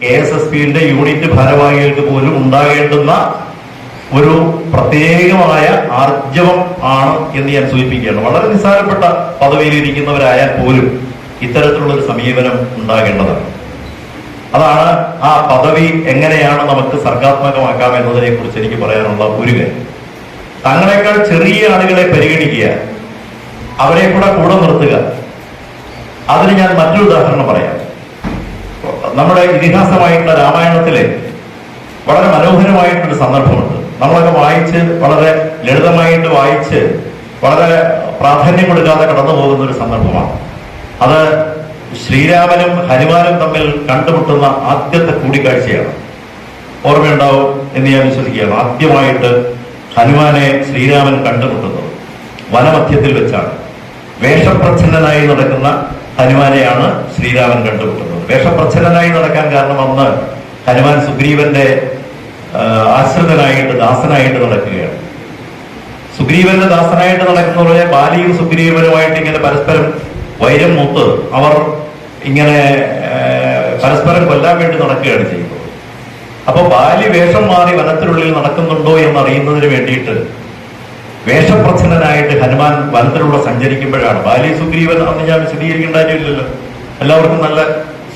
KSSB-യുടെ unit ഭാരവാഹികൾക്ക് പോലും ഉണ്ടാകേണ്ടുന്ന ഒരു പ്രത്യേകമായ ആർജവം ആണ് എന്ന് ഞാൻ സൂചിപ്പിക്കുകയാണ്. വളരെ നിസ്സാരപ്പെട്ട പദവിയിലിരിക്കുന്നവരായാൽ പോലും ഇത്തരത്തിലുള്ളൊരു സമീപനം ഉണ്ടാകേണ്ടതാണ്. അതാണ് ആ പദവി എങ്ങനെയാണ് നമുക്ക് സർഗാത്മകമാക്കാം എന്നതിനെ കുറിച്ച് എനിക്ക് പറയാനുള്ള ഒരു കാര്യം. തങ്ങളെക്കാൾ ചെറിയ ആളുകളെ പരിഗണിക്കുക, അവരെ കൂടെ നിർത്തുക. അതിന് ഞാൻ മറ്റൊരു ഉദാഹരണം പറയാം. നമ്മുടെ ഇതിഹാസമായിട്ടുള്ള രാമായണത്തിലെ വളരെ മനോഹരമായിട്ടൊരു സന്ദർഭമുണ്ട്. നമ്മളൊക്കെ വായിച്ച് വളരെ ലളിതമായിട്ട് വായിച്ച് വളരെ പ്രാധാന്യം കൊടുക്കാതെ കടന്നു പോകുന്ന ഒരു സന്ദർഭമാണ്. അത് ശ്രീരാമനും ഹനുമാനും തമ്മിൽ കണ്ടുമുട്ടുന്ന ആദ്യത്തെ കൂടിക്കാഴ്ചയാണ്. ഓർമ്മയുണ്ടാവും എന്ന് ഞാൻ വിശ്വസിക്കുകയാണ്. ആദ്യമായിട്ട് ഹനുമാനെ ശ്രീരാമൻ കണ്ടുമുട്ടുന്നത് വനമധ്യത്തിൽ വെച്ചാണ്. വേഷപ്രച്ഛന്നനായി നടക്കുന്ന ഹനുമാനെയാണ് ശ്രീരാമൻ കണ്ടുമുട്ടുന്നത്. വേഷപ്രച്ഛന്നനായി നടക്കാൻ കാരണം അന്ന് ഹനുമാൻ സുഗ്രീവന്റെ ആശ്രിതനായിട്ട് ദാസനായിട്ട് നടക്കുകയാണ്. സുഗ്രീവന്റെ ദാസനായിട്ട് നടക്കുന്നവരെ ബാലിയും സുഗ്രീവനുമായിട്ട് ഇങ്ങനെ പരസ്പരം വൈരം മൂത്ത് അവർ ഇങ്ങനെ പരസ്പരം കൊല്ലാൻ വേണ്ടി നടക്കുകയാണ് ചെയ്യുന്നത്. അപ്പൊ ബാലി വേഷം മാറി വനത്തിനുള്ളിൽ നടക്കുന്നുണ്ടോ എന്നറിയുന്നതിന് വേണ്ടിയിട്ട് വേഷപ്രച്ഛന്നനായിട്ട് ഹനുമാൻ വനത്തിലൂടെ സഞ്ചരിക്കുമ്പോഴാണ് ബാലി സുഗ്രീവൻ അന്ന് ഞാൻ വിശദീകരിക്കേണ്ട കാര്യമില്ലല്ലോ, എല്ലാവർക്കും നല്ല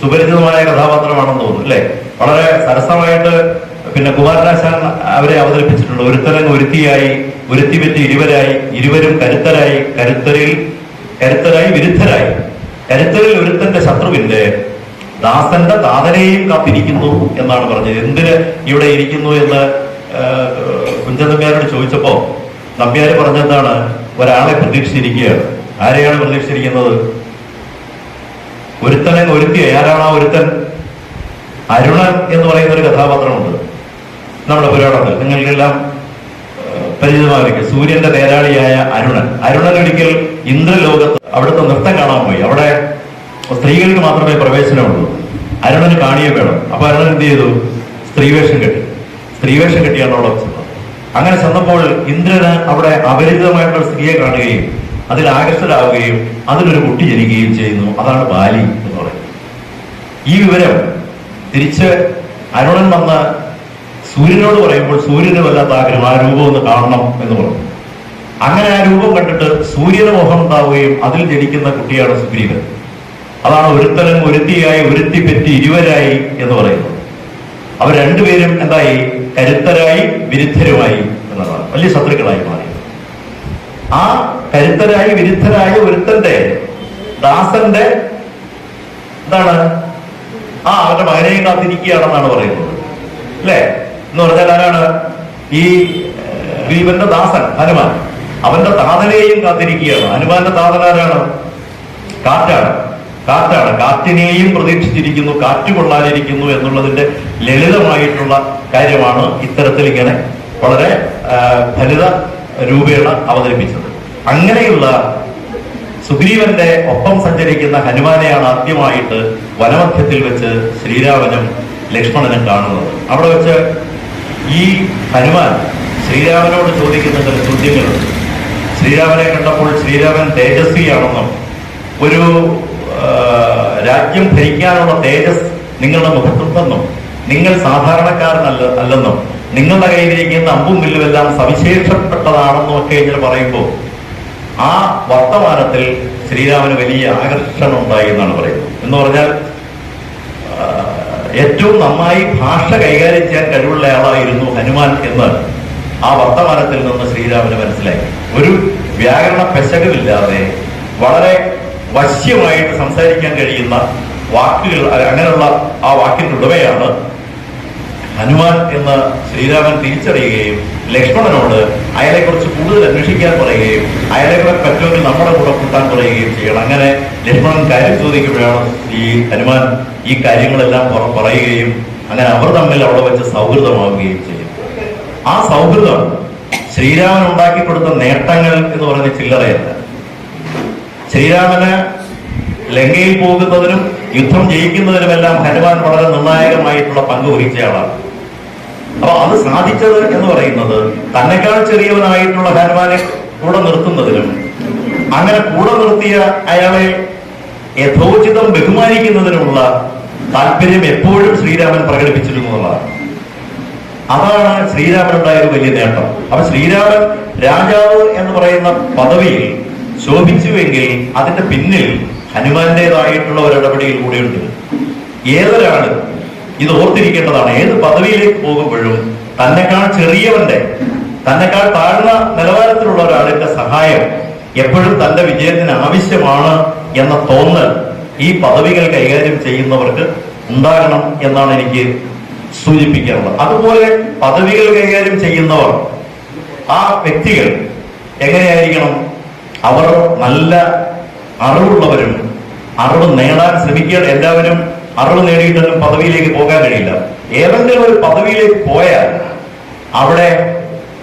സുപരിചിതമായ കഥാപാത്രമാണെന്ന് തോന്നുന്നു അല്ലെ. വളരെ സരസമായിട്ട് പിന്നെ കുമാരനാശാൻ അവരെ അവതരിപ്പിച്ചിട്ടുണ്ട്. ഒരുത്തരങ്ങ് ഒരുത്തിയായി, ഒരുത്തി പറ്റി ഇരുവരായി, ഇരുവരും കരുത്തരായി, കരുത്തരായി വിരുദ്ധരായി. കരുത്തരിൽ ഒരുത്തന്റെ ശത്രുവിന്റെ ദാസന്റെ താതനെയും കാത്തിരിക്കുന്നു എന്നാണ് പറഞ്ഞത്. എന്തിന് ഇവിടെ ഇരിക്കുന്നു എന്ന് കുഞ്ചൻ നമ്പ്യാരോട് ചോദിച്ചപ്പോ നമ്പ്യാര് പറഞ്ഞെന്താണ്, ഒരാളെ പ്രതീക്ഷിച്ചിരിക്കുകയാണ്. ആരെയാണ് പ്രതീക്ഷിച്ചിരിക്കുന്നത്? ഒരുത്തനെ ഒരുത്തിയായി. ആരാണ് ആ ഒരുത്തൻ? അരുണൻ എന്ന് പറയുന്ന ഒരു കഥാപാത്രമുണ്ട് നമ്മുടെ പുരാണത്തിൽ. നിങ്ങൾക്കെല്ലാം പരിചിതമായിരിക്കും. സൂര്യന്റെ തേരാളിയായ അരുണൻ ഒരിക്കൽ ഇന്ദ്രലോകത്ത് അവിടുത്തെ നൃത്തം കാണാൻ പോയി. അവിടെ സ്ത്രീകൾക്ക് മാത്രമേ പ്രവേശനമുള്ളൂ. അരുണന് കാണിയെ വേണം. അപ്പൊ അരുണൻ എന്ത് ചെയ്തു? സ്ത്രീവേഷം കെട്ടിയാണ് അവിടെ വെച്ചത്. അങ്ങനെ ചെന്നപ്പോൾ ഇന്ദ്രന് അവിടെ അപരിചിതമായിട്ടുള്ള സ്ത്രീയെ കാണുകയും അതിൽ ആകർഷകരാവുകയും അതിലൊരു കുട്ടി ജനിക്കുകയും ചെയ്യുന്നു. അതാണ് ബാലി എന്ന് പറയുന്നത്. ഈ വിവരം തിരിച്ച് അരുണൻ വന്ന് സൂര്യനോട് പറയുമ്പോൾ സൂര്യന് വല്ലാത്ത ആഗ്രഹം, ആ രൂപം ഒന്ന് കാണണം എന്ന് പറഞ്ഞു. അങ്ങനെ ആ രൂപം കണ്ടിട്ട് സൂര്യന് മോഹം ഉണ്ടാവുകയും അതിൽ ജനിക്കുന്ന കുട്ടിയാണ് സുഗ്രീവൻ. അതാണ് ഒരുത്തനും ഒരുത്തിയായി, ഒരുത്തി പെറ്റി ഇരുവരായി എന്ന് പറയുന്നത്. അവർ രണ്ടുപേരും എന്തായി? കരുത്തരായി വിരുദ്ധരുമായി എന്നതാണ്. വലിയ ശത്രുക്കളായി മാറി. ആ കരുത്തരായി വിരുദ്ധരായ ഒരുത്തന്റെ ദാസന്റെ എന്താണ്? അവന്റെ മകനെയും കാത്തിരിക്കുകയാണെന്നാണ് പറയുന്നത് അല്ലെ. എന്ന് പറഞ്ഞാൽ ആരാണ്? ഈ ഗ്രീവന്റെ ദാസൻ ഹനുമാൻ. അവന്റെ താതനെയും കാത്തിരിക്കുകയാണ്. ഹനുമാന്റെ താതനാരാണ്? കാറ്റാണ്. കാറ്റിനെയും പ്രതീക്ഷിച്ചിരിക്കുന്നു, കാറ്റ് കൊള്ളാനിരിക്കുന്നു എന്നുള്ളതിന്റെ ലളിതമായിട്ടുള്ള കാര്യമാണ് ഇത്തരത്തിൽ ഇങ്ങനെ വളരെ ഫലിത രൂപേണ അവതരിപ്പിച്ചത്. അങ്ങനെയുള്ള സുഗ്രീവന്റെ ഒപ്പം സഞ്ചരിക്കുന്ന ഹനുമാനെയാണ് ആദ്യമായിട്ട് വനമധ്യത്തിൽ വെച്ച് ശ്രീരാമനും ലക്ഷ്മണനും കാണുന്നത്. അവിടെ വെച്ച് ഈ ഹനുമാൻ ശ്രീരാമനോട് ചോദിക്കുന്ന ചില ചോദ്യങ്ങളുണ്ട്. ശ്രീരാമനെ കണ്ടപ്പോൾ ശ്രീരാമൻ തേജസ്വിയാണെന്നും ഒരു രാജ്യം ഭരിക്കാനുള്ള തേജസ് നിങ്ങളുടെ മുഖത്തുണ്ടെന്നും നിങ്ങൾ സാധാരണക്കാരനല്ലെന്നും നിങ്ങളുടെ കയ്യിലിരിക്കുന്ന അമ്പും വില്ലുമെല്ലാം സവിശേഷപ്പെട്ടതാണെന്നും ഒക്കെ ഇങ്ങനെ പറയുമ്പോൾ ആ വർത്തമാനത്തിൽ ശ്രീരാമന് വലിയ ആകർഷണം ഉണ്ടായി എന്നാണ് പറയുന്നത്. എന്ന് പറഞ്ഞാൽ ഏറ്റവും നന്നായി ഭാഷ കൈകാര്യം ചെയ്യാൻ കഴിവുള്ള ആളായിരുന്നു ഹനുമാൻ എന്ന് ആ വർത്തമാനത്തിൽ നിന്ന് ശ്രീരാമന് മനസ്സിലാക്കി. ഒരു വ്യാകരണ പെശകുമില്ലാതെ വളരെ വശ്യമായിട്ട് സംസാരിക്കാൻ കഴിയുന്ന വാക്കുകൾ, അങ്ങനെയുള്ള ആ വാക്കിന്റെ ഉടമയാണ് ഹനുമാൻ എന്ന് ശ്രീരാമൻ തിരിച്ചറിയുകയും ലക്ഷ്മണനോട് അയാളെക്കുറിച്ച് കൂടുതൽ അന്വേഷിക്കാൻ പറയുകയും അയാളെ കൂടെ പറ്റുമെങ്കിൽ നമ്മുടെ കൂടെ കൂട്ടാൻ പറയുകയും ചെയ്യണം. അങ്ങനെ ലക്ഷ്മണൻ കാര്യം ചോദിക്കുമ്പോഴാണ് ഈ ഹനുമാൻ ഈ കാര്യങ്ങളെല്ലാം പറയുകയും അങ്ങനെ അവർ തമ്മിൽ അവിടെ വെച്ച് സൗഹൃദമാവുകയും ചെയ്യും. ആ സൗഹൃദം ശ്രീരാമൻ ഉണ്ടാക്കി കൊടുത്ത നേട്ടങ്ങൾ എന്ന് പറയുന്ന ചില്ലറയല്ല. ശ്രീരാമന് ലങ്കയിൽ പോകുന്നതിനും യുദ്ധം ജയിക്കുന്നതിനുമെല്ലാം ഹനുമാൻ വളരെ നിർണായകമായിട്ടുള്ള പങ്ക് വഹിച്ചയാളാണ്. അപ്പൊ അത് സാധിച്ചത് എന്ന് പറയുന്നത് തന്നെക്കാൾ ചെറിയവനായിട്ടുള്ള ഹനുമാനെ കൂടെ നിർത്തുന്നതിനും അങ്ങനെ കൂടെ നിർത്തിയ അയാളെ യഥോചിതം ബഹുമാനിക്കുന്നതിനുമുള്ള താല്പര്യം എപ്പോഴും ശ്രീരാമൻ പ്രകടിപ്പിച്ചിരുന്നു എന്നുള്ളതാണ്. അതാണ് ശ്രീരാമനുണ്ടായ ഒരു വലിയ നേട്ടം. അപ്പൊ ശ്രീരാമൻ രാജാവ് എന്ന് പറയുന്ന പദവിയിൽ ശോഭിച്ചുവെങ്കിൽ അതിന്റെ പിന്നിൽ ഹനുമാന്റേതായിട്ടുള്ള ഒരു ഇടപെടൽ കൂടെയുണ്ട്. ഏതൊരാള് ഇത് ഓർത്തിരിക്കേണ്ടതാണ്. ഏത് പദവിയിലേക്ക് പോകുമ്പോഴും തന്നെക്കാൾ ചെറിയവന്റെ, തന്നെക്കാൾ താഴ്ന്ന നിലവാരത്തിലുള്ള ഒരാളിന്റെ സഹായം എപ്പോഴും തന്റെ വിജയത്തിന് ആവശ്യമാണ് എന്ന തോന്നൽ ഈ പദവികൾ കൈകാര്യം ചെയ്യുന്നവർക്ക് ഉണ്ടാകണം എന്നാണ് എനിക്ക് സൂചിപ്പിക്കാനുള്ളത്. അതുപോലെ പദവികൾ കൈകാര്യം ചെയ്യുന്നവർ, ആ വ്യക്തികൾ എങ്ങനെയായിരിക്കണം? അവർ നല്ല അറിവുള്ളവരും അറിവ് നേടാൻ ശ്രമിക്കുക. എല്ലാവരും അറിവ് നേടിയിട്ടൊന്നും പദവിയിലേക്ക് പോകാൻ കഴിയില്ല. ഏതെങ്കിലും ഒരു പദവിയിലേക്ക് പോയാൽ അവിടെ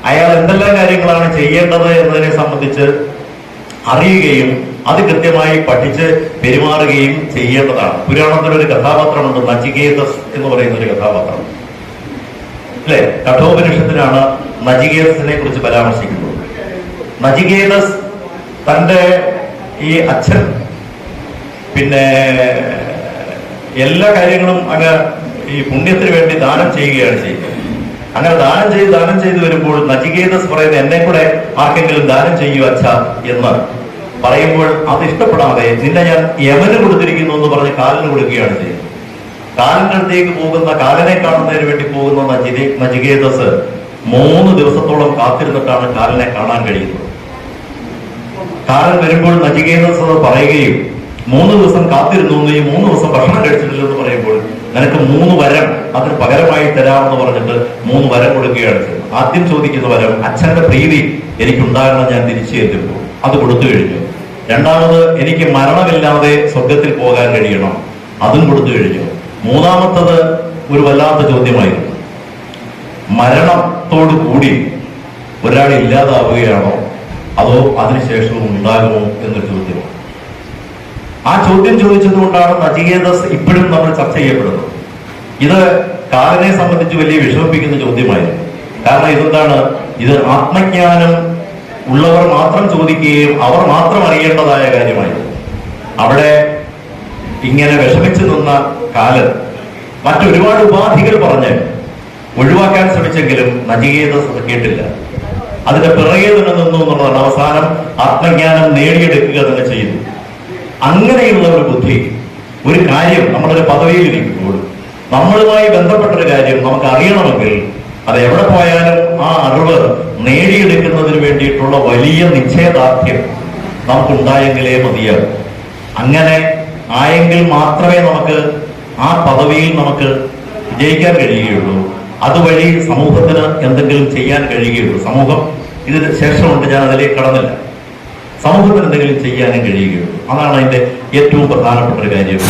അയാൾ എന്തെല്ലാം കാര്യങ്ങളാണ് ചെയ്യേണ്ടത് എന്നതിനെ സംബന്ധിച്ച് അറിയുകയും അത് കൃത്യമായി പഠിച്ച് പെരുമാറുകയും ചെയ്യേണ്ടതാണ്. പുരാണത്തിലൊരു കഥാപാത്രമുണ്ട്, നചികേതസ് എന്ന് പറയുന്ന ഒരു കഥാപാത്രം, അല്ലെ? കഠോപനിഷത്തിലാണ് നചികേതസിനെ കുറിച്ച് പരാമർശിക്കുന്നത്. നചികേതസ് തന്റെ ഈ അച്ഛൻ പിന്നെ എല്ലാ കാര്യങ്ങളും അങ്ങ് ഈ പുണ്യത്തിന് വേണ്ടി ദാനം ചെയ്യുകയാണ് ചെയ്യുന്നത്. അങ്ങനെ ദാനം ചെയ്ത് വരുമ്പോൾ നചികേതസ് പറയുന്നത്, എന്നെ കൂടെ ആർക്കെങ്കിലും ദാനം ചെയ്യൂ അച്ഛ എന്ന് പറയുമ്പോൾ അത് ഇഷ്ടപ്പെടാതെ നിന്നെ ഞാൻ യമന് കൊടുത്തിരിക്കുന്നു എന്ന് പറഞ്ഞ് കാലിന് കൊടുക്കുകയാണ് ചെയ്യുന്നത്. കാലിന്റെ അടുത്തേക്ക് പോകുന്ന, കാലിനെ കാണുന്നതിന് വേണ്ടി പോകുന്ന നചികേതസ് 3 ദിവസത്തോളം കാത്തിരുന്നിട്ടാണ് കാലിനെ കാണാൻ കഴിയുന്നത്. കാലൻ വരുമ്പോൾ നചികേതസ് അത് പറയുകയും 3 ദിവസം കാത്തിരുന്നു, ഈ 3 ദിവസം ഭക്ഷണം കഴിച്ചിട്ടില്ലെന്ന് പറയുമ്പോൾ നിനക്ക് 3 വരം അതിന് പകരമായി തരാമെന്ന് പറഞ്ഞിട്ട് 3 വരം കൊടുക്കുകയാണ് ചെയ്യുന്നത്. ആദ്യം ചോദിക്കുന്ന വരം, അച്ഛന്റെ പ്രീതി എനിക്കുണ്ടാകണം ഞാൻ തിരിച്ചു എത്തുമ്പോൾ, അത് കൊടുത്തു കഴിഞ്ഞു. രണ്ടാമത്, എനിക്ക് മരണമില്ലാതെ സ്വർഗത്തിൽ പോകാൻ കഴിയണം, അതും കൊടുത്തു കഴിഞ്ഞു. മൂന്നാമത്തത് ഒരു വല്ലാത്ത ചോദ്യമായിരുന്നു, മരണത്തോടു കൂടി ഒരാൾ ഇല്ലാതാവുകയാണോ അതോ അതിനുശേഷവും ഉണ്ടാകുമോ എന്നൊരു ചോദ്യമാണ്. ആ ചോദ്യം ചോദിച്ചതുകൊണ്ടാണ് നചികേതസ് ഇപ്പോഴും നമ്മൾ ചർച്ച ചെയ്യപ്പെടുന്നത്. ഇത് കാലനെ സംബന്ധിച്ച് വലിയ വിഷമിപ്പിക്കുന്ന ചോദ്യമായിരുന്നു. കാരണം ഇതെന്താണ്? ഇത് ആത്മജ്ഞാനം ഉള്ളവർ മാത്രം ചോദിക്കുകയും അവർ മാത്രം അറിയേണ്ടതായ കാര്യമായിരുന്നു. അവിടെ ഇങ്ങനെ വിഷമിച്ചു നിന്ന കാലൻ മറ്റൊരുപാട് ഉപാധികൾ പറഞ്ഞ് ഒഴിവാക്കാൻ ശ്രമിച്ചെങ്കിലും നചികേതസ് അത് കേട്ടില്ല. അതിന്റെ പിറകെ തന്നെ നിന്നു എന്നുള്ളതാണ്. അവസാനം ആത്മജ്ഞാനം നേടിയെടുക്കുക തന്നെ ചെയ്യുന്നു. അങ്ങനെയുള്ള ഒരു ബുദ്ധി, ഒരു കാര്യം നമ്മളൊരു പദവിയിൽ ഇരിക്കുമ്പോൾ നമ്മളുമായി ബന്ധപ്പെട്ടൊരു കാര്യം നമുക്ക് അറിയണമെങ്കിൽ അത് എവിടെ പോയാലും ആ അറിവ് നേടിയെടുക്കുന്നതിന് വേണ്ടിയിട്ടുള്ള വലിയ നിശ്ചയദാർഢ്യം നമുക്കുണ്ടായെങ്കിലേ മതിയാകും. അങ്ങനെ ആയെങ്കിൽ മാത്രമേ നമുക്ക് ആ പദവിയിൽ നമുക്ക് വിജയിക്കാൻ കഴിയുകയുള്ളൂ. അതുവഴി സമൂഹത്തിന് എന്തെങ്കിലും ചെയ്യാൻ കഴിയുകയുള്ളൂ. സമൂഹം ഇതിന് ശേഷമുണ്ട്, ഞാൻ അതിലേക്ക് കടന്നില്ല. സമൂഹത്തിന് എന്തെങ്കിലും ചെയ്യാനും കഴിയുകയുള്ളൂ. അതാണ് അതിന്റെ ഏറ്റവും പ്രധാനപ്പെട്ട ഒരു കാര്യം.